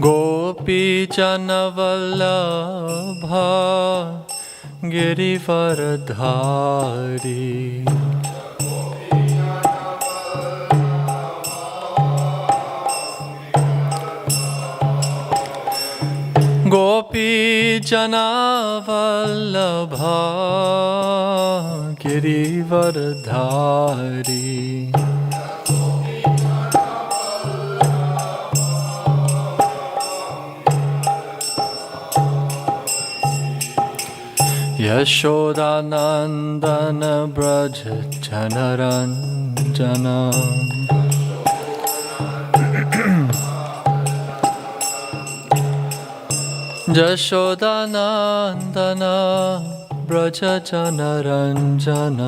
गोपीजनवल्लभा Girivardhari गोपीजनवल्लभा Girivardhari Yashodanandan Braj Janaranjan Yashodanandan Braj Janaranjan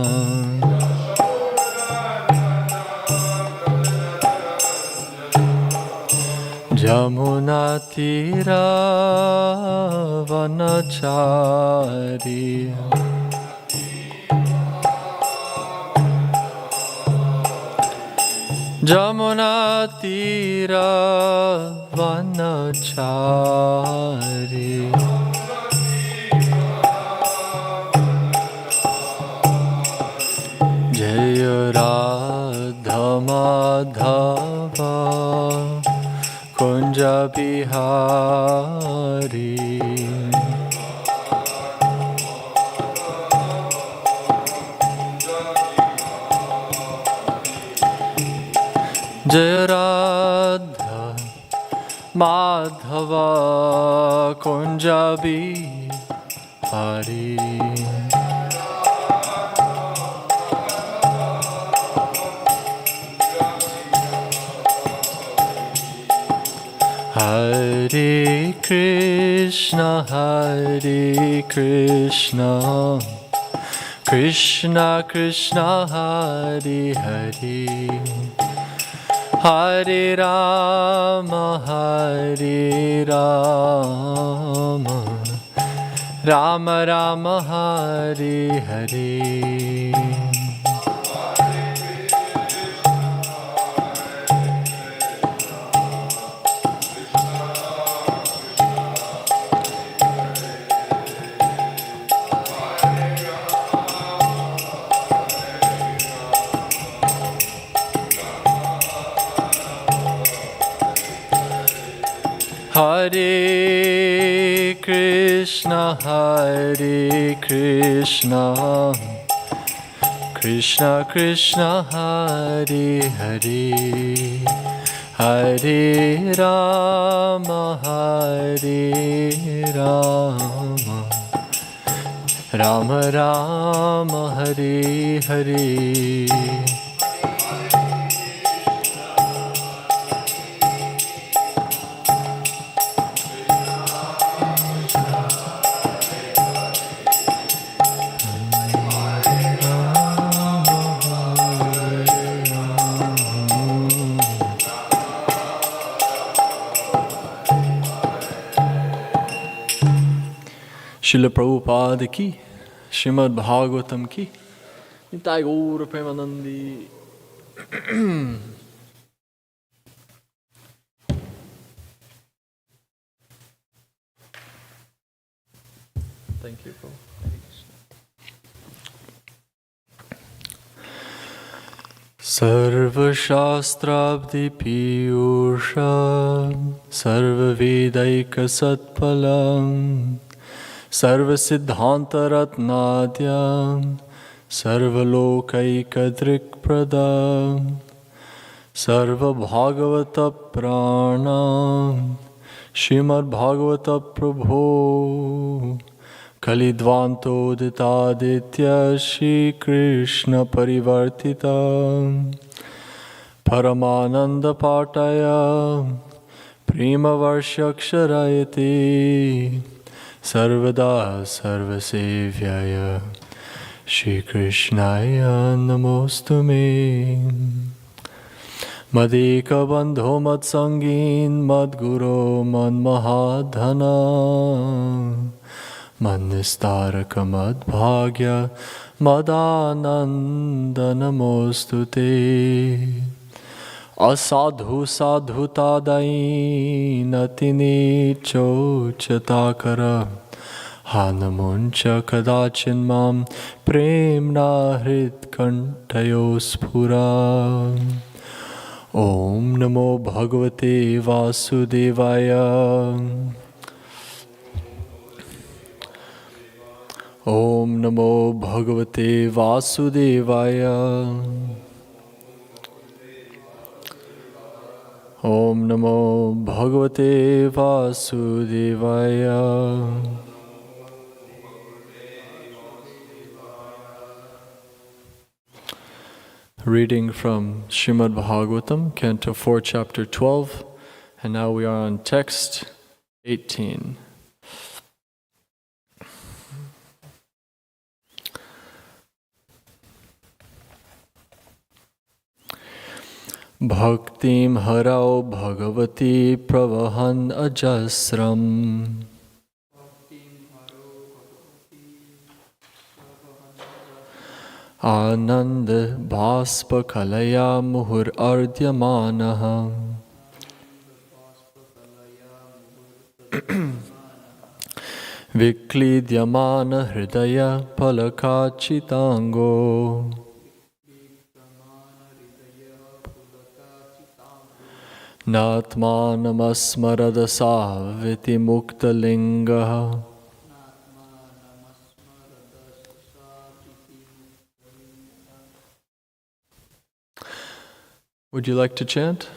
Jamuna Tirah वनचारी Jamuna Tirah वनचारी Jai Radha Madhava Kunj Bihari Jai Radha Madhava Kunj Bihari Hare Krishna Krishna Krishna Hare Hare Hare Rama Rama Rama Hare Hare Hare Krishna Krishna Krishna Hare Hare Hare Rama Rama Rama Hare Hare Srila Prabhupada ki, Srimad Bhagavatam ki, Nitai Gaura Premanandi. Thank you, Prabhu. Sarva Shastrabdi Piyusha Sarva Vedaika Satpalam Sarva Siddhanta Ratnadyam Sarva Lokaika Drikpradam Sarva Bhagavata Pranam Srimad Bhagavata Prabhu Kalidvanto Ditaditya Shri Krishna Parivartita Paramananda Pataya Prima Varshaksharayati Sarvada Sarvasevyaya Shri Krishnaya Namostume Madhika Bandho Matsangin Madguru Manmahadhana Manistaraka Madbhagya Madananda Namostute Asadhu sadhutadai natini chochatakara Hanamuncha kadachinmam premna hrit kantayospura Om Namo Bhagavate Vasudevaya Om Namo Bhagavate Vasudevaya Om Namo Bhagavate Vasudevaya Reading from Srimad Bhagavatam, Canto 4, Chapter 12, and now we are on text 18. Bhaktim harau bhagavati pravahan ajasram Ananda Bhaspa Kalaya Muhur Ardyamanaha Viklidyamana Hridaya Palakachitango Natmanamasmaradasa Viti Muktalingaha. Would you like to chant?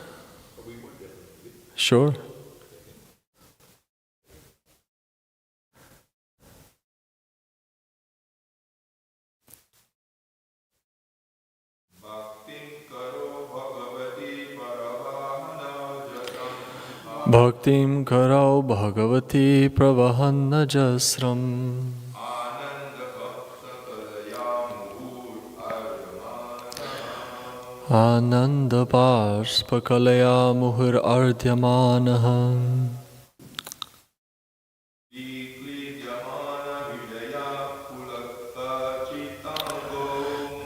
Sure. Bhaktim karau bhagavati pravahanna jasram Ananda Bhaspakalaya Muhur Ardhyamanaha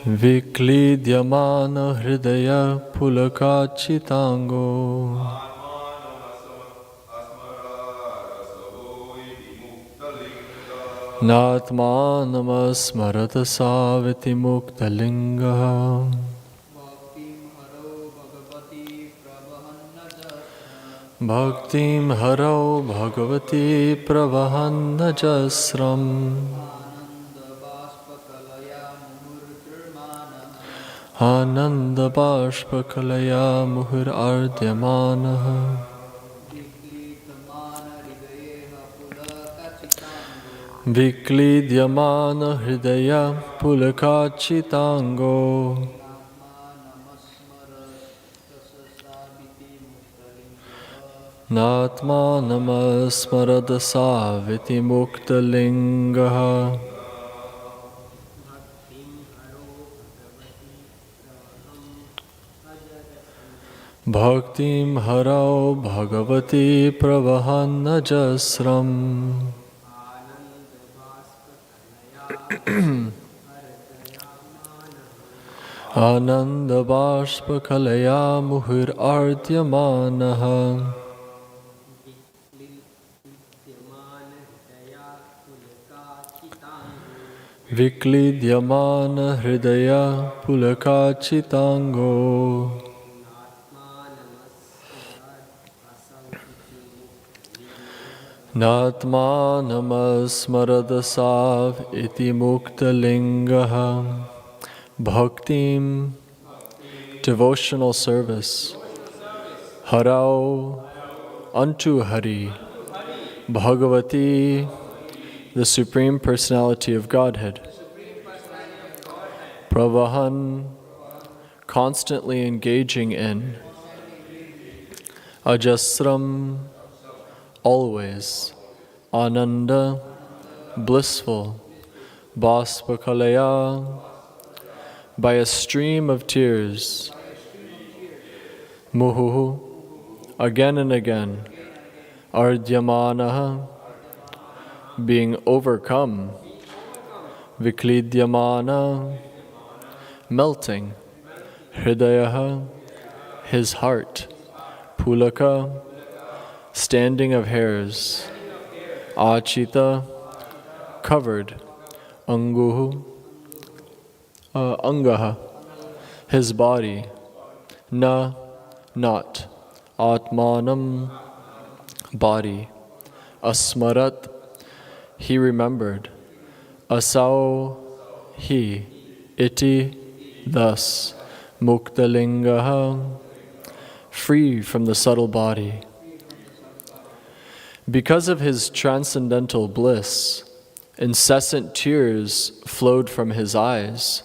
Viklidyamana Hridaya Pulakachitango Natmanamasmarata Saviti Muktalingaha Bhaktim harau bhagavati pravahanna jasram Ananda Bhaspakalaya Muhur Ardyamanaha Viklidyamana Hridaya Pulakachitango Natma namasmaradasa viti muktalingaha Bhaktim harau bhagavati pravahanna jasram Ananda Bhaspakalaya Muhur Ardyamanaha Viklidyamana Hridaya Pulakachitango Natma namasmaradasav iti muktalingaha Bhaktim, devotional service. Harau, unto Hari. Bhagavati, the Supreme Personality of Godhead. Pravahan, constantly engaging in. Ajasram, always. Ananda, blissful. Bhaspakalaya, by a stream of tears. Muhuhu, again and again. Ardyamanaha, being overcome. Viklidyamana, melting. Hridayaha, his heart. Pulaka, standing of hairs. Achita, covered. Angaha, his body. Na, not. Atmanam, body. Asmarat, he remembered. Asau, he. Iti, thus. Muktalingaha, free from the subtle body. Because of his transcendental bliss, incessant tears flowed from his eyes.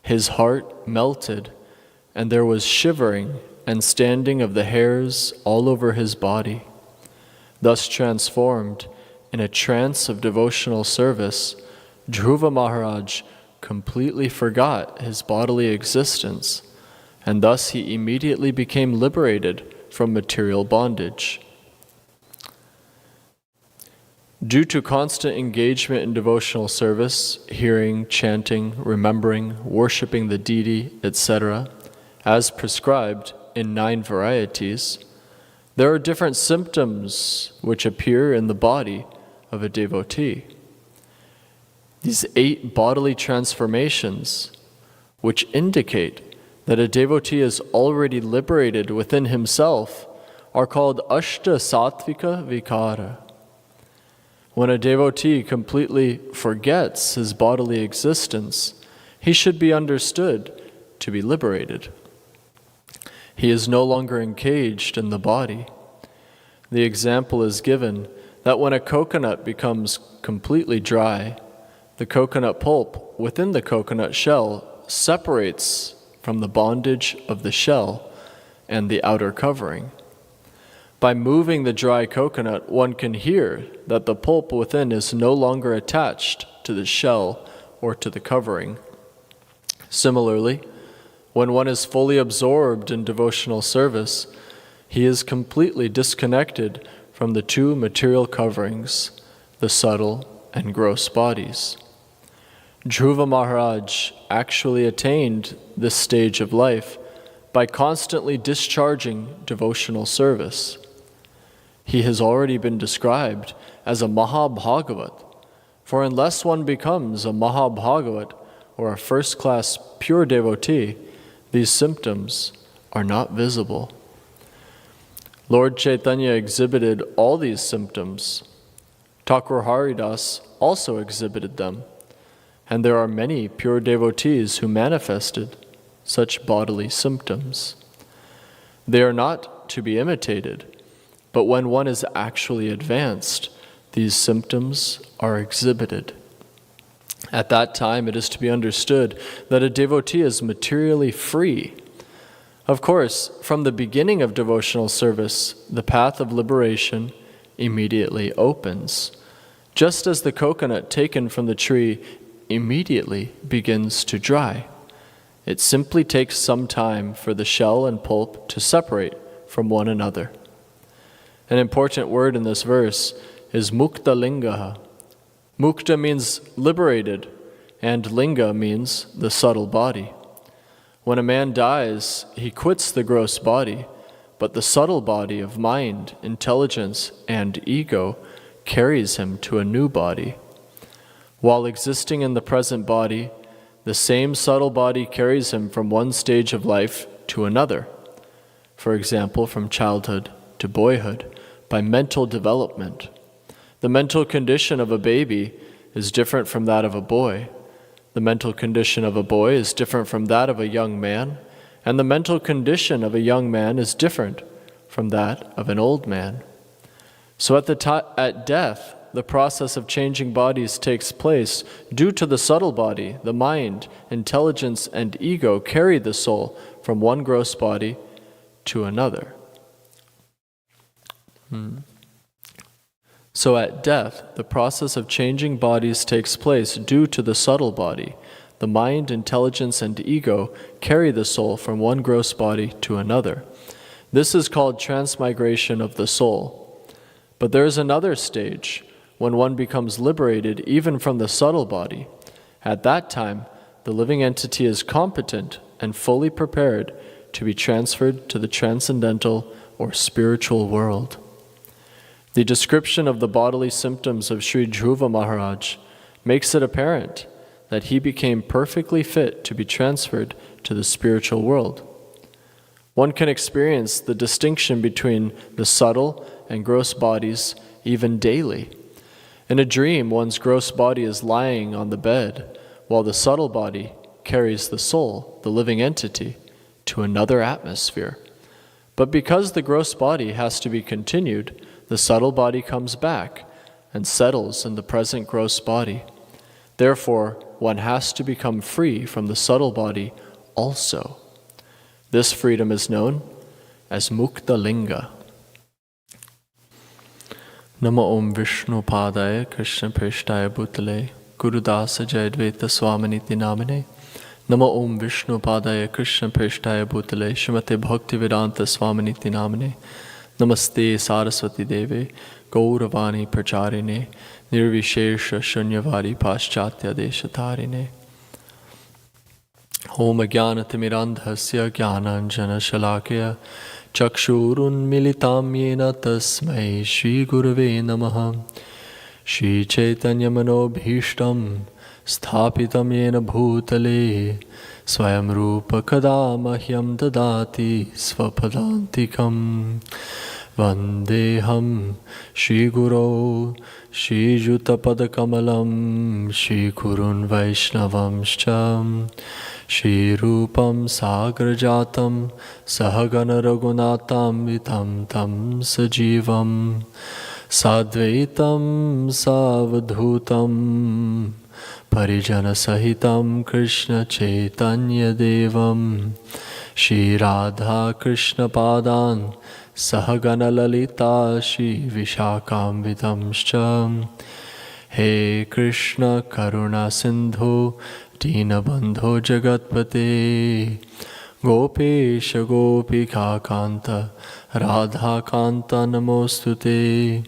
His heart melted, and there was shivering and standing of the hairs all over his body. Thus transformed, in a trance of devotional service, Dhruva Maharaj completely forgot his bodily existence, and thus he immediately became liberated from material bondage. Due to constant engagement in devotional service, hearing, chanting, remembering, worshipping the deity, etc., as prescribed in 9 varieties, there are different symptoms which appear in the body of a devotee. These 8 bodily transformations, which indicate that a devotee is already liberated within himself, are called Ashta Sattvika Vikara. When a devotee completely forgets his bodily existence, he should be understood to be liberated. He is no longer encaged in the body. The example is given that when a coconut becomes completely dry, the coconut pulp within the coconut shell separates from the bondage of the shell and the outer covering. By moving the dry coconut, one can hear that the pulp within is no longer attached to the shell or to the covering. Similarly, when one is fully absorbed in devotional service, he is completely disconnected from the 2 material coverings, the subtle and gross bodies. Dhruva Maharaj actually attained this stage of life by constantly discharging devotional service. He has already been described as a Mahabhagavat, for unless one becomes a Mahabhagavat or a first-class pure devotee, these symptoms are not visible. Lord Chaitanya exhibited all these symptoms. Thakur Haridas also exhibited them, and there are many pure devotees who manifested such bodily symptoms. They are not to be imitated, but when one is actually advanced, these symptoms are exhibited. At that time, it is to be understood that a devotee is materially free. Of course, from the beginning of devotional service, the path of liberation immediately opens, just as the coconut taken from the tree immediately begins to dry. It simply takes some time for the shell and pulp to separate from one another. An important word in this verse is mukta lingaha. Mukta means liberated, and linga means the subtle body. When a man dies, he quits the gross body, but the subtle body of mind, intelligence, and ego carries him to a new body. While existing in the present body, the same subtle body carries him from one stage of life to another. For example, from childhood to boyhood, by mental development. The mental condition of a baby is different from that of a boy. The mental condition of a boy is different from that of a young man, and the mental condition of a young man is different from that of an old man. So at death, the process of changing bodies takes place due to the subtle body, the mind, intelligence, and ego carry the soul from one gross body to another. So at death, the process of changing bodies takes place due to the subtle body. The mind, intelligence, and ego carry the soul from one gross body to another. This is called transmigration of the soul. But there is another stage, when one becomes liberated even from the subtle body. At that time, the living entity is competent and fully prepared to be transferred to the transcendental or spiritual world. The description of the bodily symptoms of Sri Dhruva Maharaj makes it apparent that he became perfectly fit to be transferred to the spiritual world. One can experience the distinction between the subtle and gross bodies even daily. In a dream, one's gross body is lying on the bed, while the subtle body carries the soul, the living entity, to another atmosphere. But because the gross body has to be continued, the subtle body comes back and settles in the present gross body. Therefore, one has to become free from the subtle body also. This freedom is known as Mukta Linga. Namo Om Vishnu Padaya Krishna Prishtaya Bhutale Gurudasa Jayadvaita Swaminiti Namine. Namo Om Vishnu Padaya Krishna Prishtaya Bhutale Shrimate Bhaktivedanta Swaminiti Namine. Namaste Saraswati Deve Gauravani Pracharine Nirvishesha Shunyavadi Paschatya Deshatarine. Om Jnanatimirandhasya Jnananjana Shalakya Chakshurun Militam Yena Tasmai Shri Gurave Namaha. Shri Chaitanya Manobhishtam Sthapitam Yena Bhutale Swayam Rupa Kada Mahyam Dadati Svapadantikam. Vandeham Shri Guru Shri Jutapada Kamalam Shri Kurun Vaishnavamshcham Shri Rupam Sagrajatam Sahagana Raghunatam Vitam Tam Sajivam Sadvaitam Savadhutam Parijana Sahitam Krishna Chaitanya Devam Shri Radha Krishna Padan Sahagana Lalita Shri Vishakam Vidamshcha. He Krishna Karuna Sindhu Dinabandho Jagatpate Gopesha Gopika Kanta Radha Kanta Namostute.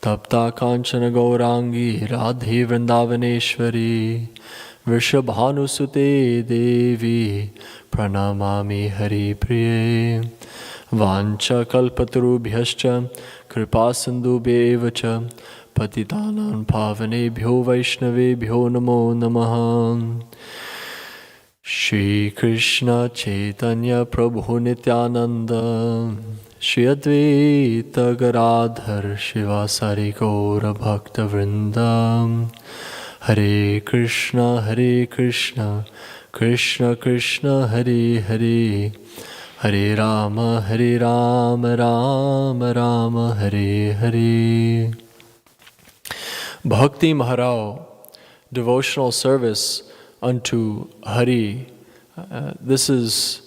Tapta Kanchana Gaurangi Radhe Vrindavaneshwari Vrishabhanusute Devi Pranamami Hari Priye. Vancha kalpatarubhyascha kripasindubhyevacha patitanam pavanebhyo vaishnavebhyo namo namaha. Shri Krishna Chaitanya Prabhu Nityananda Shri Advaita Gadadhar Shivasari Gaura Bhakta Vrinda. Hare Krishna Krishna Krishna Hare Hare Hare Rama Rama Rama Hare Hare. Bhakti Maharao, devotional service unto Hari. This is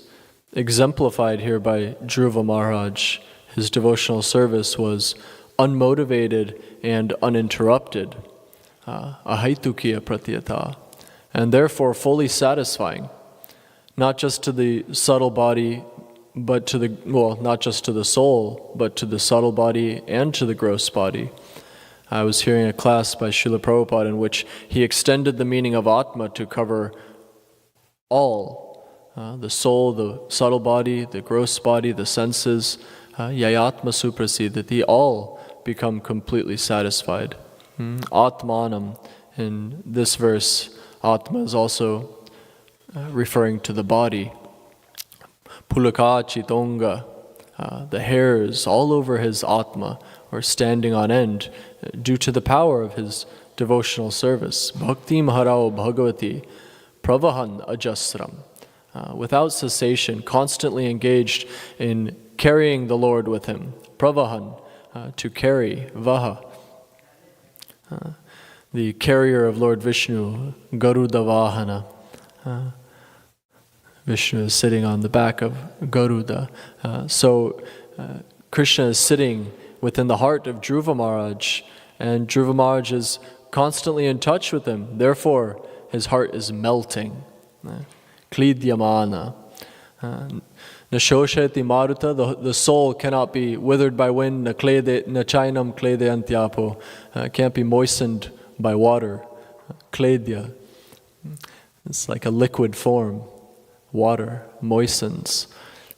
exemplified here by Dhruva Maharaj. His devotional service was unmotivated and uninterrupted, ahaitukiya pratyata, and therefore fully satisfying, not just to the subtle body, but to the, not just to the soul, but to the subtle body and to the gross body. I was hearing a class by Srila Prabhupada in which he extended the meaning of Atma to cover all, the soul, the subtle body, the gross body, the senses, yayatma suprasi, that they all become completely satisfied. Atmanam, in this verse, Atma is also referring to the body. Pulaka chitonga, the hairs all over his Atma are standing on end due to the power of his devotional service. Bhakti Maharao Bhagavati Pravahan Ajasram, without cessation, constantly engaged in carrying the Lord with him. Pravahan, to carry, Vaha, the carrier of Lord Vishnu, Garuda Vahana. Vishnu is sitting on the back of Garuda. So Krishna is sitting within the heart of Dhruva Maharaj, and Dhruva Maharaj is constantly in touch with him. Therefore, his heart is melting. Klidyamana. Nashosheti maruta, the soul cannot be withered by wind. Nachainam klede antyapo, can't be moistened by water. Kledya, it's like a liquid form. Water moistens.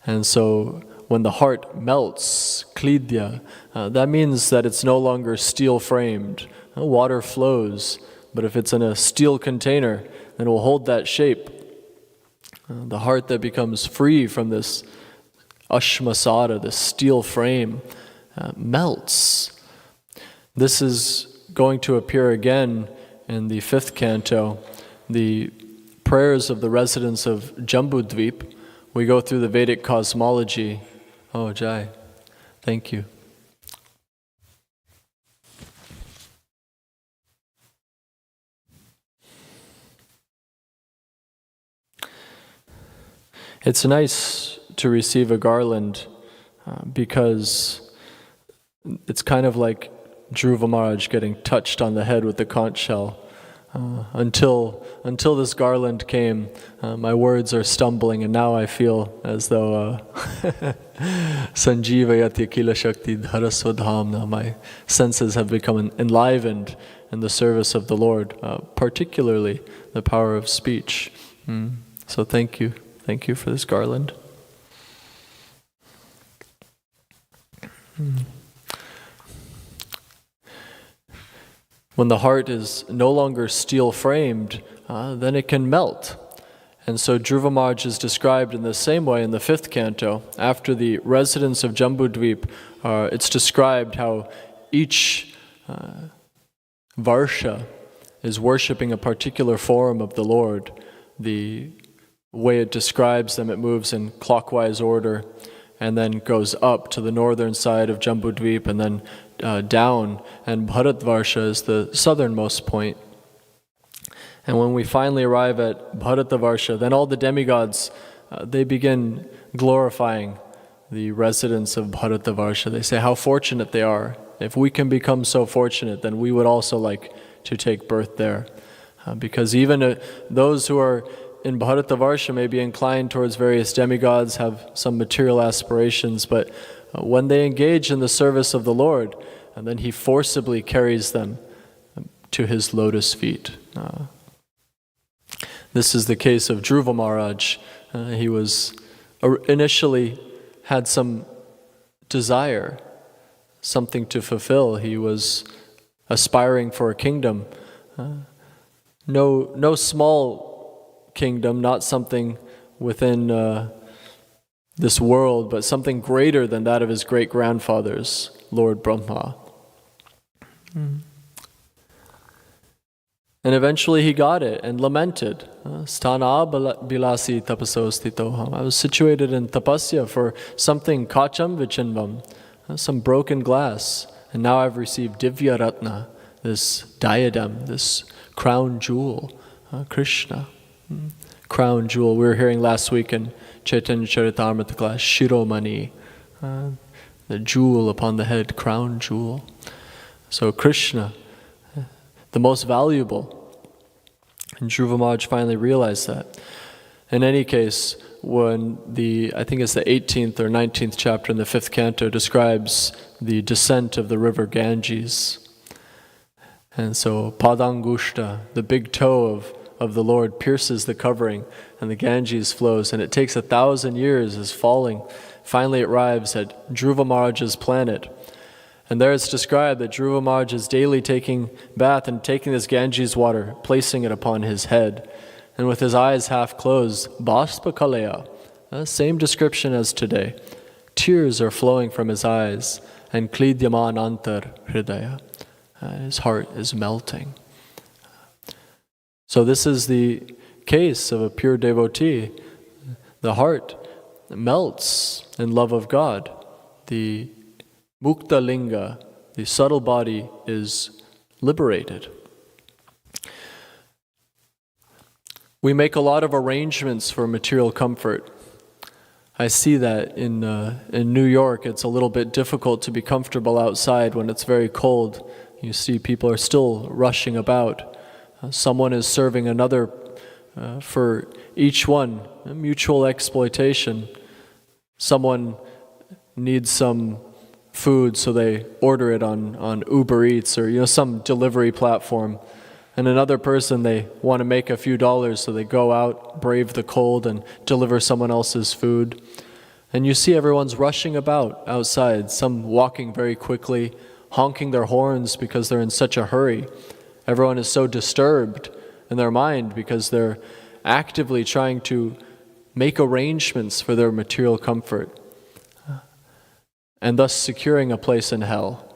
And so when the heart melts, klidya, that means that it's no longer steel-framed. Water flows, but if it's in a steel container, then it will hold that shape. The heart that becomes free from this ashmasara, this steel frame, melts. This is going to appear again in the 5th canto, the prayers of the residents of Jambudvip. We go through the Vedic cosmology. Oh, Jai, thank you. It's nice to receive a garland because it's kind of like Dhruva Maharaj getting touched on the head with the conch shell. Until this garland came, my words are stumbling, and now I feel as though Sanjivayati Akila Shakti Dharaswadhamna, my senses have become enlivened in the service of the Lord, particularly the power of speech. So thank you. Thank you for this garland. When the heart is no longer steel-framed, then it can melt. And so Dhruva Maharaj is described in the same way in the 5th canto. After the residents of Jambudvip, it's described how each varsha is worshipping a particular form of the Lord. The way it describes them, it moves in clockwise order and then goes up to the northern side of Jambudvip and then down, and Bharatvarsha is the southernmost point. And when we finally arrive at Bharatvarsha, then all the demigods, they begin glorifying the residents of Bharatvarsha. They say how fortunate they are. If we can become so fortunate, then we would also like to take birth there. Because even those who are in Bharatvarsha may be inclined towards various demigods, have some material aspirations, but when they engage in the service of the Lord, and then He forcibly carries them to His lotus feet. This is the case of Dhruva Maharaj. He was initially had some desire, something to fulfill. He was aspiring for a kingdom. No small kingdom, not something within this world, but something greater than that of his great-grandfathers, Lord Brahma. And eventually he got it and lamented. Sthana bilasi tapaso stitoham. I was situated in tapasya for something kacham vichinvam, some broken glass, and now I've received divya ratna, this diadem, this crown jewel, Krishna. Crown jewel. We were hearing last week in Chaitanya Charitamrita class, Shiromani, the jewel upon the head, crown jewel. So Krishna, the most valuable. And Dhruva Maharaj finally realized that. In any case, when I think it's the 18th or 19th chapter in the 5th canto describes the descent of the river Ganges. And so Padangushta, the big toe of the Lord, pierces the covering and the Ganges flows, and it takes 1,000 years as falling. Finally it arrives at Dhruva Maharaj's planet. And there it's described that Dhruva Maharaj is daily taking bath and taking this Ganges water, placing it upon his head. And with his eyes half closed, Bhaspa Kalaya, same description as today. Tears are flowing from his eyes, and Klidyaman Antar Hridaya, his heart is melting. So this is the case of a pure devotee. The heart melts in love of God. The mukta linga, the subtle body, is liberated. We make a lot of arrangements for material comfort. I see that in New York. It's a little bit difficult to be comfortable outside when it's very cold. You see people are still rushing about. Someone is serving another for each one, mutual exploitation. Someone needs some food, so they order it on Uber Eats or some delivery platform. And another person, they want to make a few dollars, so they go out, brave the cold, and deliver someone else's food. And you see everyone's rushing about outside, some walking very quickly, honking their horns because they're in such a hurry. Everyone is so disturbed in their mind because they're actively trying to make arrangements for their material comfort and thus securing a place in hell.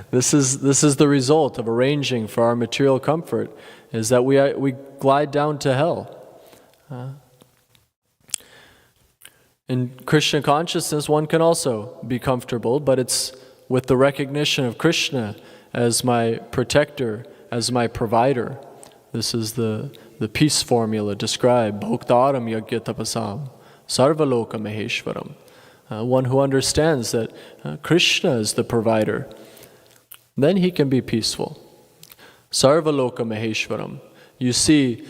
This is the result of arranging for our material comfort, is that we glide down to hell. In Krishna consciousness, one can also be comfortable, but it's with the recognition of Krishna as my protector, as my provider. This is the peace formula described, Bhoktaram Yagya Tapasam, Sarvaloka Maheshwaram. One who understands that Krishna is the provider, then he can be peaceful. Sarvaloka Maheshwaram. You see,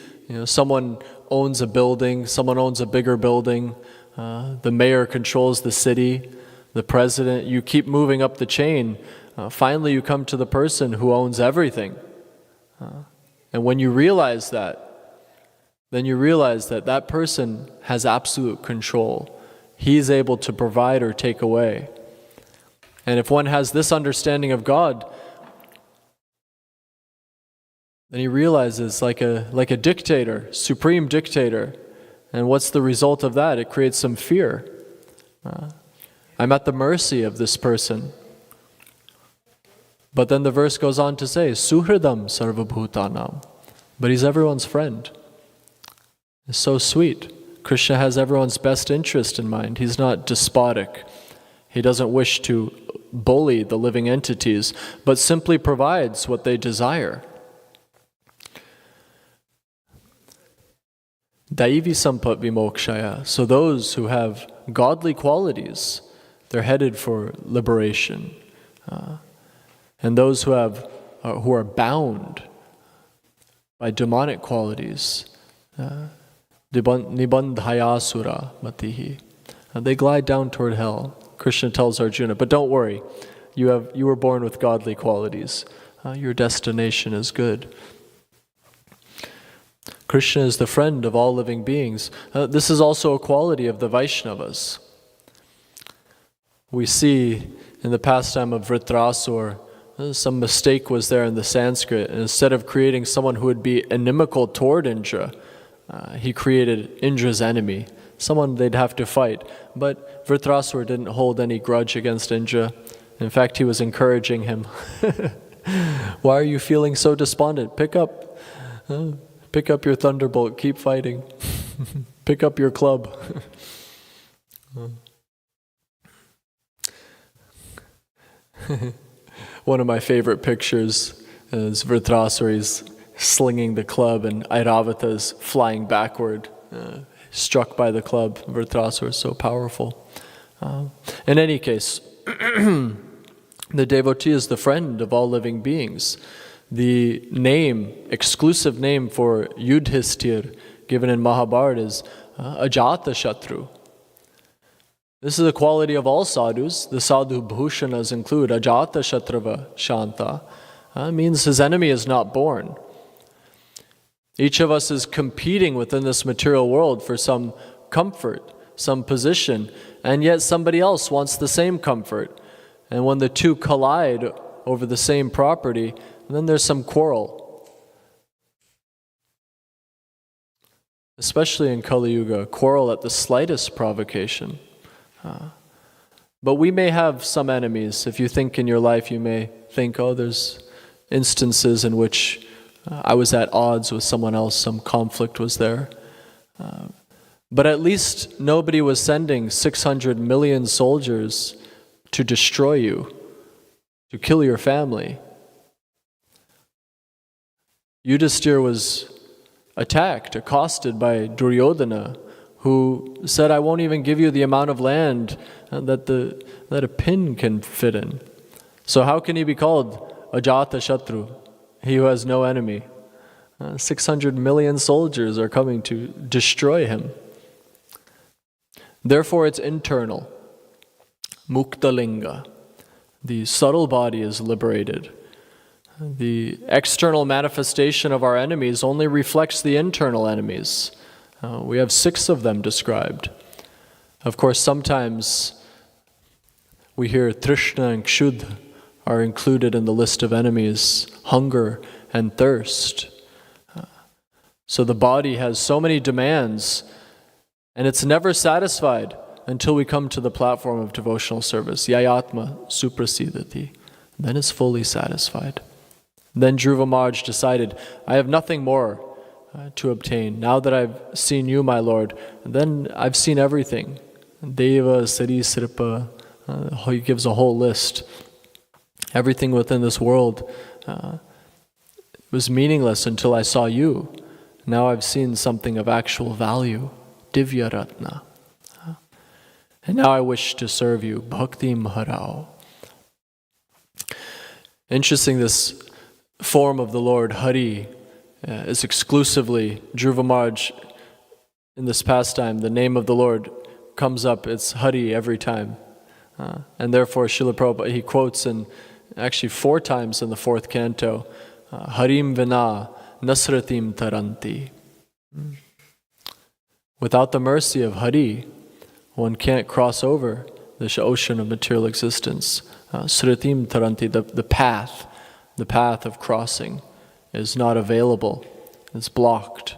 someone owns a building, someone owns a bigger building, the mayor controls the city, the president, you keep moving up the chain. Finally you come to the person who owns everything. And when you realize that, then you realize that that person has absolute control. He's able to provide or take away. And if one has this understanding of God, then he realizes like a dictator, supreme dictator. And what's the result of that? It creates some fear. I'm at the mercy of this person. But then the verse goes on to say, Suhridam sarvabhutanam. But he's everyone's friend. It's so sweet. Krishna has everyone's best interest in mind. He's not despotic. He doesn't wish to bully the living entities, but simply provides what they desire. Daivi sampat vimokshaya. So those who have godly qualities, they're headed for liberation. And those who are bound by demonic qualities, nibandhayasura matihi, they glide down toward hell. Krishna tells Arjuna, but don't worry, you were born with godly qualities. Your destination is good. Krishna is the friend of all living beings. This is also a quality of the Vaishnavas. We see in the pastime of Vritrasur, some mistake was there in the Sanskrit, and instead of creating someone who would be inimical toward Indra, he created Indra's enemy, someone they'd have to fight. But Vritrasur didn't hold any grudge against Indra. In fact, he was encouraging him. Why are you feeling so despondent? Pick up your thunderbolt, keep fighting. Pick up your club. One of my favorite pictures is Vritrasur. He's slinging the club and Airavata is flying backward, struck by the club. Vritrasur is so powerful. In any case, the devotee is the friend of all living beings. The name, exclusive name for Yudhisthira, given in Mahabharata, is Ajata Shatru. This is a quality of all sadhus. The sadhu bhushanas include Ajata Shatrava Shanta. Means his enemy is not born. Each of us is competing within this material world for some comfort, some position, and yet somebody else wants the same comfort. And when the two collide over the same property, then there's some quarrel. Especially in Kali Yuga, quarrel at the slightest provocation. But we may have some enemies. If you think in your life, you may think, oh, there's instances in which I was at odds with someone else, some conflict was there. But at least nobody was sending 600 million soldiers to destroy you, to kill your family. Yudhisthira was attacked, accosted by Duryodhana, who said, I won't even give you the amount of land that a pin can fit in. So how can he be called Ajata Shatru, he who has no enemy? 600 million soldiers are coming to destroy him. Therefore it's internal. Muktalinga. The subtle body is liberated. The external manifestation of our enemies only reflects the internal enemies. We have 6 of them described. Of course, sometimes we hear Trishna and Kshuddha are included in the list of enemies, hunger and thirst. So the body has so many demands, and it's never satisfied until we come to the platform of devotional service. Yayatma suprasidati. Then it's fully satisfied. Then Dhruva Maharaj decided, I have nothing more to obtain. Now that I've seen you, my Lord, then I've seen everything. Deva, Sri, Sripa, he gives a whole list. Everything within this world was meaningless until I saw you. Now I've seen something of actual value. Divya Ratna. And now I wish to serve you. Bhakti Maharao. Interesting, this form of the Lord, Hari, is exclusively Dhruva Maharaj. In this pastime, the name of the Lord comes up, it's Hari every time. And therefore, Srila Prabhupada, he quotes actually 4 times in the 4th canto, Harim Vina Nasratim Taranti. Without the mercy of Hari, one can't cross over this ocean of material existence. Sratim Taranti, the path of crossing is not available. It's blocked.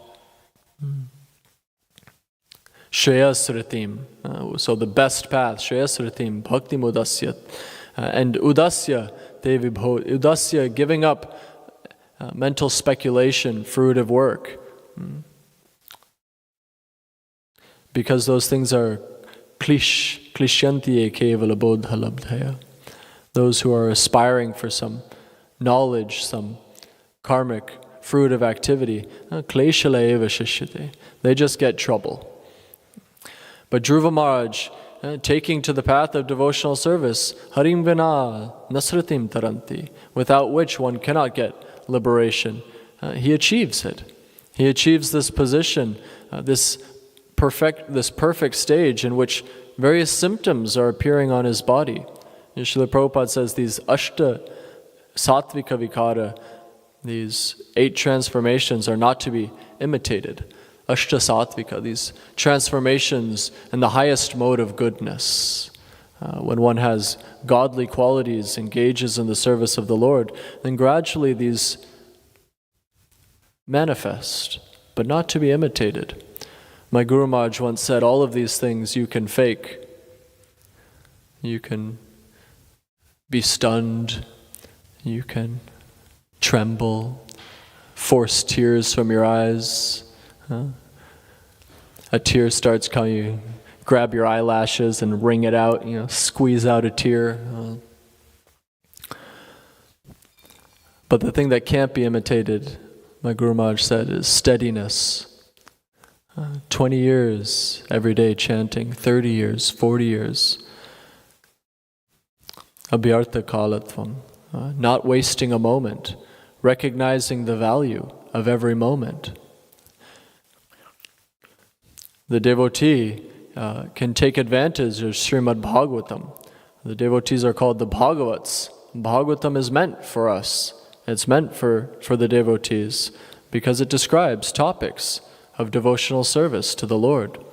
Shreya Sratim, so the best path, Shreya Sratim, Bhakti Udasyat. And Udasya, Devibho, Udasya, giving up mental speculation, fruitive work. Because those things are klishyantiye kevala bodha labdhaya. Those who are aspiring for some knowledge, some karmic fruitive activity, kleshala eva shishyate. They just get trouble. But Dhruva Maharaj, taking to the path of devotional service, Harim Vina Nasratim Taranti, without which one cannot get liberation, he achieves it. He achieves this position, this perfect stage in which various symptoms are appearing on his body. Srila Prabhupada says these ashta sattvika vikara, these 8 transformations are not to be imitated. Ashta sattvika, these transformations in the highest mode of goodness. When one has godly qualities, engages in the service of the Lord, then gradually these manifest, but not to be imitated. My Guru Maharaj once said, all of these things you can fake. You can be stunned, you can tremble, force tears from your eyes. A tear starts coming, you grab your eyelashes and wring it out, squeeze out a tear. But the thing that can't be imitated, my Guru Maharaj said, is steadiness. 20 years every day chanting, 30 years, 40 years. Abhyartha kalatvam, not wasting a moment, recognizing the value of every moment. The devotee can take advantage of Srimad Bhagavatam. The devotees are called the Bhagavats. Bhagavatam is meant for us. It's meant for the devotees because it describes topics of devotional service to the Lord.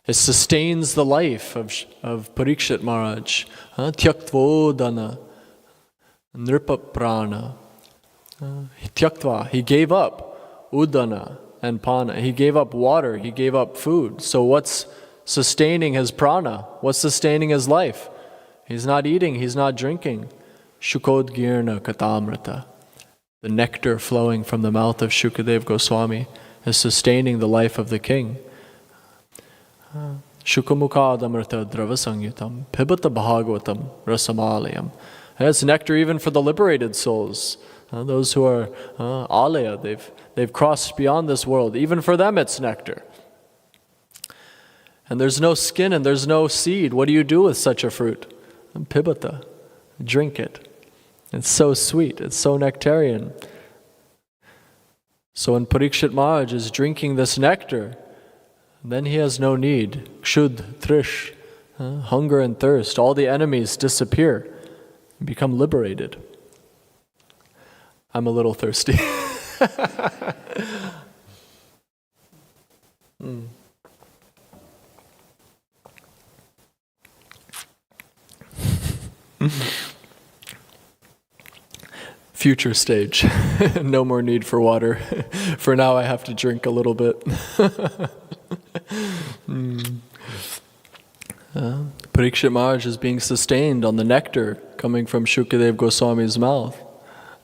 It sustains the life of Parikshit Maharaj. Tyaktvodana, nripa prana. Tyaktva, he gave up udana and pana. He gave up water, he gave up food. So what's sustaining his prana? What's sustaining his life? He's not eating, he's not drinking. Shukodgirna katamrata. The nectar flowing from the mouth of Shukadev Goswami is sustaining the life of the king. Shukamukadamrita dravasangyutam pibata bhagavatam rasamalayam. That's nectar even for the liberated souls. Those who are alaya, they've crossed beyond this world. Even for them it's nectar. And there's no skin and there's no seed. What do you do with such a fruit? Pibata. Drink it. It's so sweet. It's so nectarian. So when Parikshit Maharaj is drinking this nectar, then he has no need. Kshud, trish, hunger and thirst, all the enemies disappear and become liberated. I'm a little thirsty. Future stage. No more need for water. For now, I have to drink a little bit. Parikshit Maharaj is being sustained on the nectar coming from Shukadev Goswami's mouth.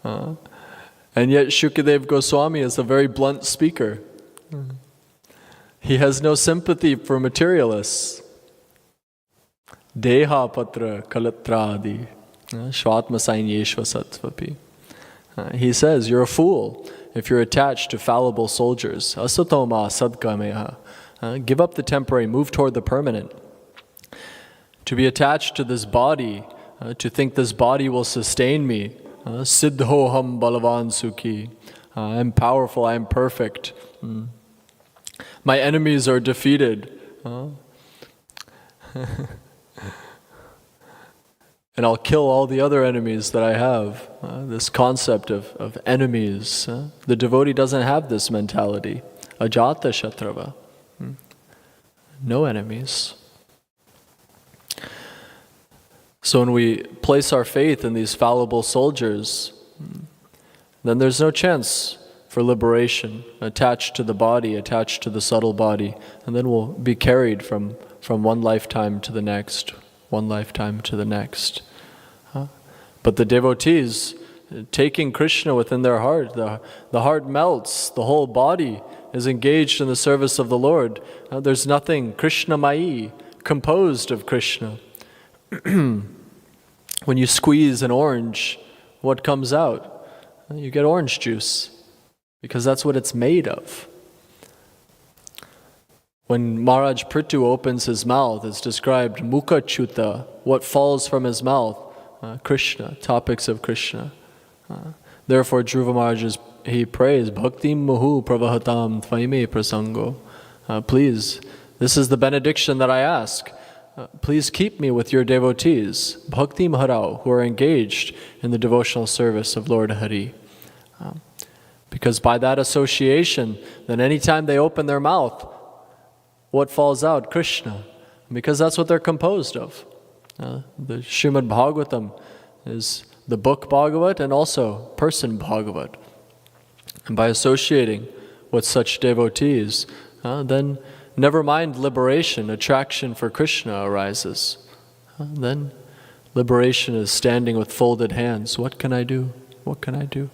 And yet Shukadev Goswami is a very blunt speaker. He has no sympathy for materialists. Deha patra kalatradi shvatma sainyeshva sattvapi. He says, you're a fool if you're attached to fallible soldiers. Asatoma sadkameha. Give up the temporary, move toward the permanent. To be attached to this body, to think this body will sustain me. Siddhoham balavan sukhi. I'm powerful, I'm perfect. My enemies are defeated. And I'll kill all the other enemies that I have. This concept of enemies. The devotee doesn't have this mentality. Ajata shatrava. No enemies. So when we place our faith in these fallible soldiers, then there's no chance for liberation, attached to the body, attached to the subtle body, and then we'll be carried from one lifetime to the next, one lifetime to the next. But the devotees, taking Krishna within their heart, the heart melts, the whole body is engaged in the service of the Lord. There's nothing Krishnamai, composed of Krishna. When you squeeze an orange, what comes out? You get orange juice, because that's what it's made of. When Maharaj Prithu opens his mouth, it's described mukha chuta, what falls from his mouth, Krishna, topics of Krishna. Therefore Dhruva Maharaj, he prays, Bhakti muhu pravahatam tvaime prasango. Please, this is the benediction that I ask. Please keep me with your devotees, Bhakti Maharao, who are engaged in the devotional service of Lord Hari. Because by that association, then anytime they open their mouth, what falls out? Krishna. Because that's what they're composed of. The Srimad Bhagavatam is the book Bhagavat and also person Bhagavat. And by associating with such devotees, then never mind liberation, attraction for Krishna arises. Then liberation is standing with folded hands. What can I do? What can I do?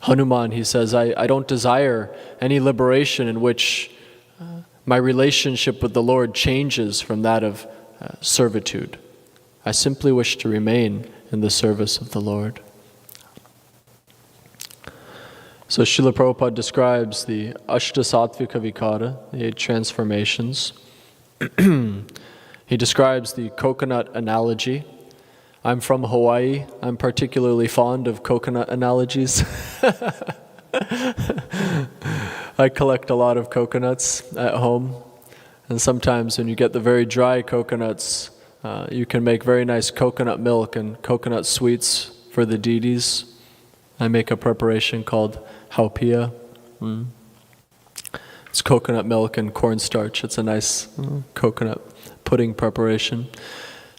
Hanuman, he says, I don't desire any liberation in which my relationship with the Lord changes from that of servitude. I simply wish to remain in the service of the Lord. So Srila Prabhupada describes the Ashtasattvika Vikara, the 8 transformations. He describes the coconut analogy. I'm from Hawaii. I'm particularly fond of coconut analogies. I collect a lot of coconuts at home. And sometimes when you get the very dry coconuts, you can make very nice coconut milk and coconut sweets for the deities. I make a preparation called haupia. It's coconut milk and cornstarch. It's a nice coconut pudding preparation.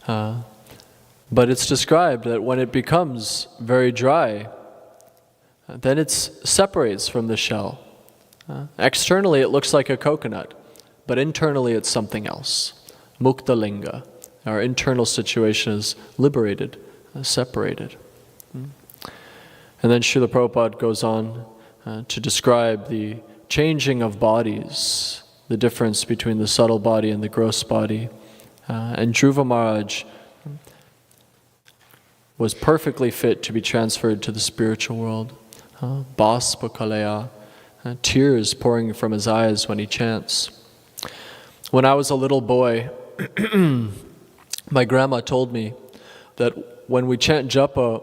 But it's described that when it becomes very dry, then it separates from the shell. Externally it looks like a coconut, but internally it's something else. Mukta linga. Our internal situation is liberated, separated. And then Srila Prabhupada goes on to describe the changing of bodies, the difference between the subtle body and the gross body. And Dhruva Maharaj was perfectly fit to be transferred to the spiritual world. Baspa kalaya, tears pouring from his eyes when he chants. When I was a little boy, my grandma told me that when we chant japa,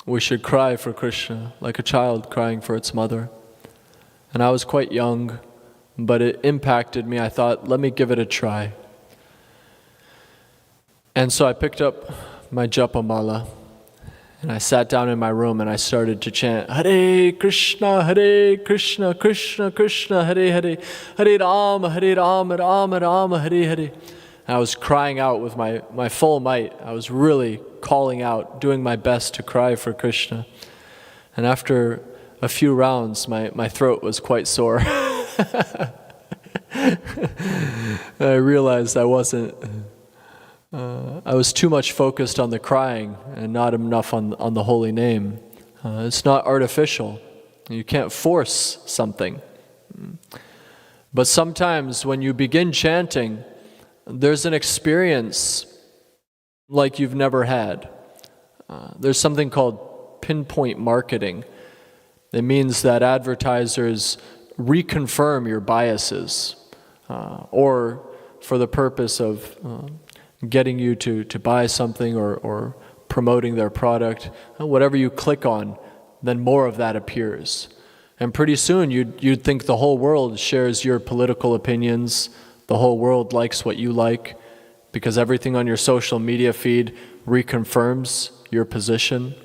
we should cry for Krishna, like a child crying for its mother. And I was quite young, but it impacted me. I thought, let me give it a try. And so I picked up my japa mala, and I sat down in my room and I started to chant, Hare Krishna, Krishna Krishna, Hare Hare, Hare Rama, Rama Rama, Hare Hare. I was crying out with my full might. I was really calling out, doing my best to cry for Krishna. And after a few rounds, my throat was quite sore. I realized I was too much focused on the crying and not enough on the holy name. It's not artificial. You can't force something. But sometimes when you begin chanting, there's an experience like you've never had. There's something called pinpoint marketing. It means that advertisers reconfirm your biases, or for the purpose of getting you to buy something or promoting their product. Whatever you click on, then more of that appears. And pretty soon you'd think the whole world shares your political opinions, the whole world likes what you like, because everything on your social media feed reconfirms your position.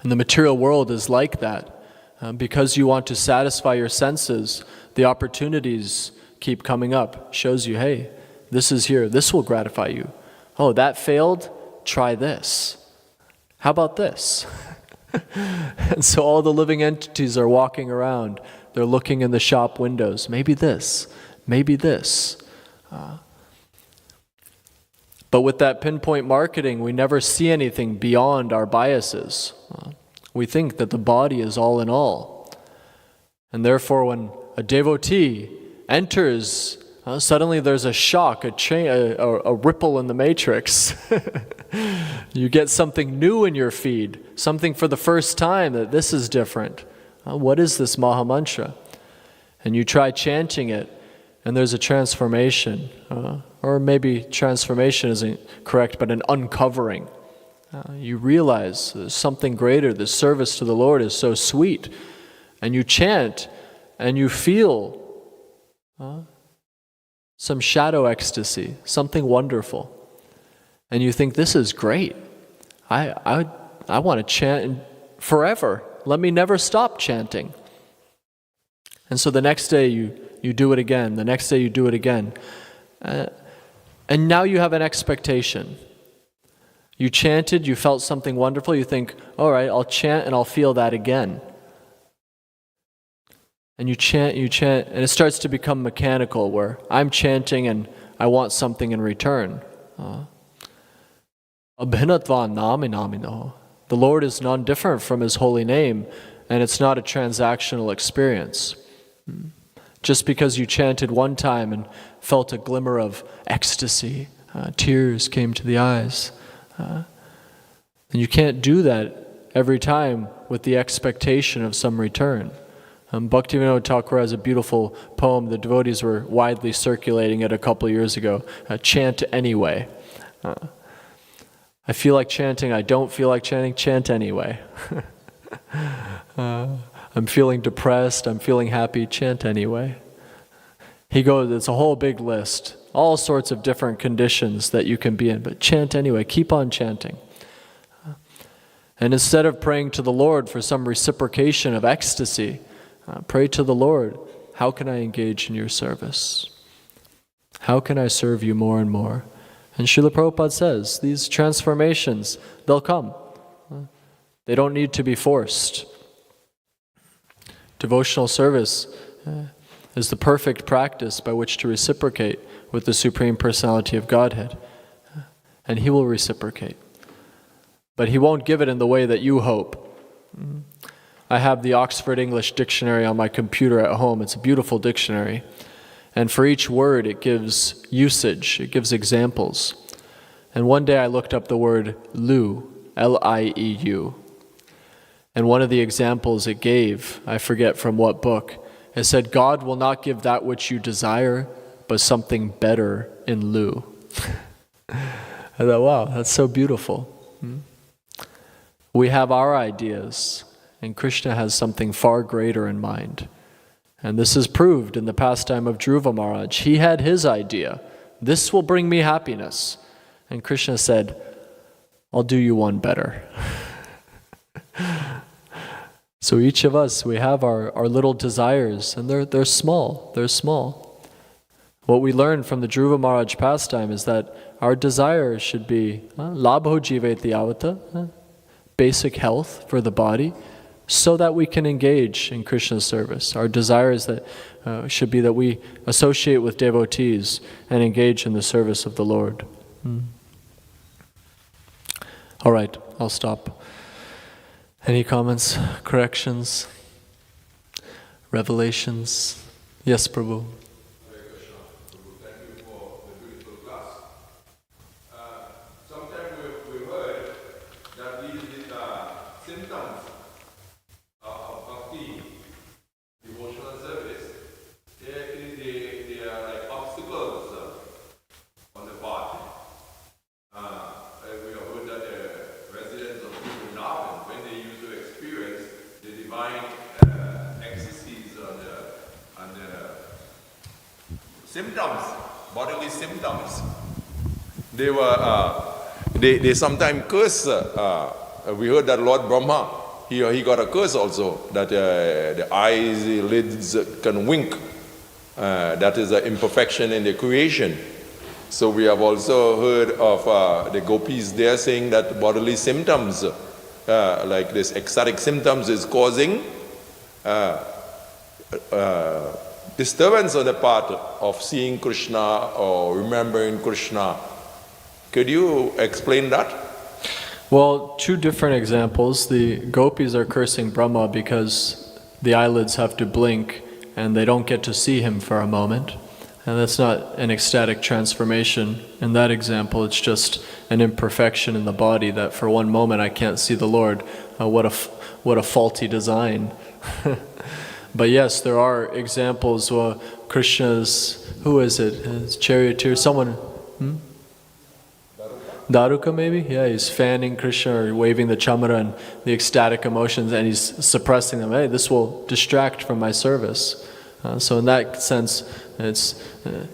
And the material world is like that. Because you want to satisfy your senses, the opportunities keep coming up. Shows you, hey, this is here, this will gratify you. Oh, that failed? Try this. How about this? And so all the living entities are walking around. They're looking in the shop windows. Maybe this, maybe this. But with that pinpoint marketing, we never see anything beyond our biases. We think that the body is all in all. And therefore, when a devotee enters, suddenly there's a shock, a ripple in the matrix. You get something new in your feed, something for the first time that this is different. What is this Maha Mantra? And you try chanting it, and there's a transformation. Or maybe transformation isn't correct, but an uncovering. You realize there's something greater. The service to the Lord is so sweet. And you chant, and you feel some shadow ecstasy, something wonderful. And you think, this is great. I want to chant forever. Let me never stop chanting. And so the next day you do it again. The next day you do it again. And now you have an expectation. You chanted, you felt something wonderful, you think, all right, I'll chant and I'll feel that again. And you chant, and it starts to become mechanical, where I'm chanting and I want something in return. Abhinatva nami namino. The Lord is non-different from His holy name, and it's not a transactional experience. Just because you chanted one time and felt a glimmer of ecstasy, tears came to the eyes, and you can't do that every time with the expectation of some return. Bhaktivinoda Thakur has a beautiful poem. The devotees were widely circulating it a couple years ago. Chant anyway. I feel like chanting, I don't feel like chanting, chant anyway. I'm feeling depressed, I'm feeling happy, chant anyway. He goes, it's a whole big list, all sorts of different conditions that you can be in, but chant anyway, keep on chanting. And instead of praying to the Lord for some reciprocation of ecstasy, pray to the Lord, how can I engage in your service? How can I serve you more and more? And Srila Prabhupada says, these transformations, they'll come. They don't need to be forced. Devotional service is the perfect practice by which to reciprocate with the Supreme Personality of Godhead. And He will reciprocate. But He won't give it in the way that you hope. I have the Oxford English Dictionary on my computer at home. It's a beautiful dictionary. And for each word, it gives usage, it gives examples. And one day I looked up the word lieu, L-I-E-U. And one of the examples it gave, I forget from what book, it said, God will not give that which you desire, but something better in lieu. I thought, wow, that's so beautiful. We have our ideas, and Krishna has something far greater in mind. And this is proved in the pastime of Dhruva Maharaj. He had his idea. This will bring me happiness. And Krishna said, I'll do you one better. So each of us, we have our little desires, and they're small. They're small. what we learned from the Dhruva Maharaj pastime is that our desire should be labho jiveti avata, basic health for the body, so that we can engage in Krishna's service. Our desire is that should be that we associate with devotees and engage in the service of the Lord. All right, I'll stop. Any comments, corrections, revelations? Yes, Prabhu. Symptoms, bodily symptoms. They sometimes curse. We heard that Lord Brahma, he got a curse also, that the eyelids can wink. That is an imperfection in the creation. So we have also heard of the gopis there saying that bodily symptoms, like this ecstatic symptoms, is causing disturbance on the part of seeing Krishna or remembering Krishna. Could you explain that? Well, two different examples. The gopis are cursing Brahma because the eyelids have to blink and they don't get to see him for a moment. And that's not an ecstatic transformation. In that example, it's just an imperfection in the body that for one moment I can't see the Lord. What a faulty design. But yes, there are examples where Krishna's, who is it? His charioteer, someone, Daruka maybe? Yeah, he's fanning Krishna or waving the chamara and the ecstatic emotions, and he's suppressing them. Hey, this will distract from my service. So in that sense, it's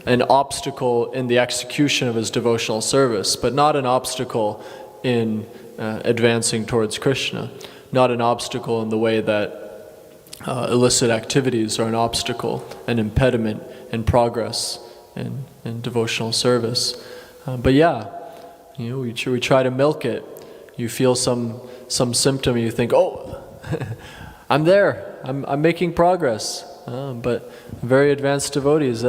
an obstacle in the execution of his devotional service, but not an obstacle in advancing towards Krishna. Not an obstacle in the way that illicit activities are an obstacle, an impediment in progress in devotional service. But yeah, we try to milk it. You feel some symptom, you think, oh, I'm there, I'm making progress. But very advanced devotees,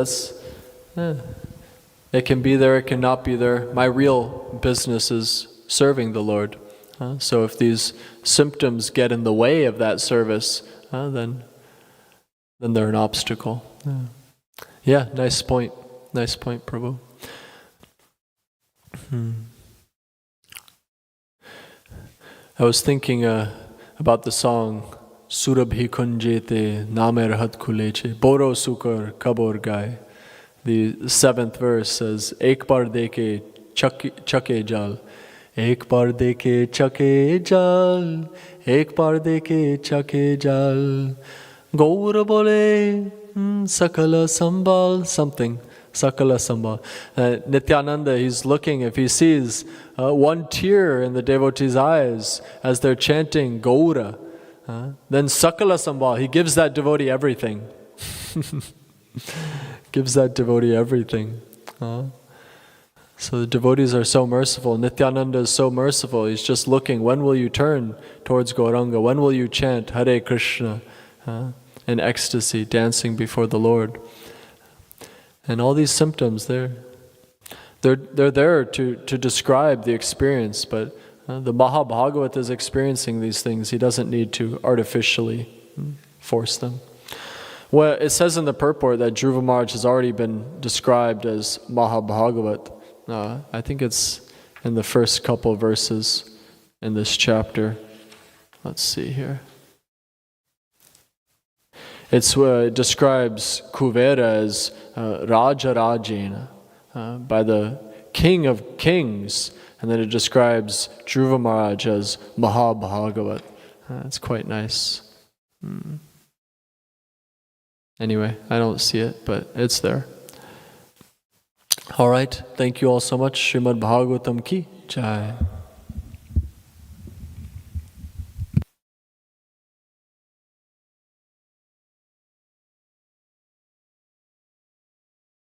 it can be there, it cannot be there. My real business is serving the Lord. So if these symptoms get in the way of that service, then they're an obstacle. Yeah, nice point. Nice point, Prabhu. I was thinking about the song Surabhi Kunjete Namer Hat Kuleche Boro Sukar Kabor Gai. The 7th verse says, Ek bar deke chake jal, Ek bar deke chake jal, Ek bar deke chake jal, Gaura bole sakala sambal, something, sakala sambal. Nityananda, he's looking, if he sees one tear in the devotee's eyes as they're chanting Gaura, then sakala sambal, he gives that devotee everything. Gives that devotee everything. So the devotees are so merciful. Nityananda is so merciful. He's just looking, when will you turn towards Gauranga? When will you chant Hare Krishna in ecstasy, dancing before the Lord? And all these symptoms, they're there to describe the experience, but the Mahabhagavat is experiencing these things. He doesn't need to artificially force them. Well, it says in the purport that Dhruva Maharaj has already been described as Mahabhagavat. I think it's in the first couple of verses in this chapter. Let's see here. It describes Kuvera as Raja Rajena, by the King of Kings, and then it describes Dhruva Maharaj as Mahabhagavat. It's quite nice. Anyway, I don't see it, but it's there. All right, thank you all so much. Srimad Bhagavatam ki jai.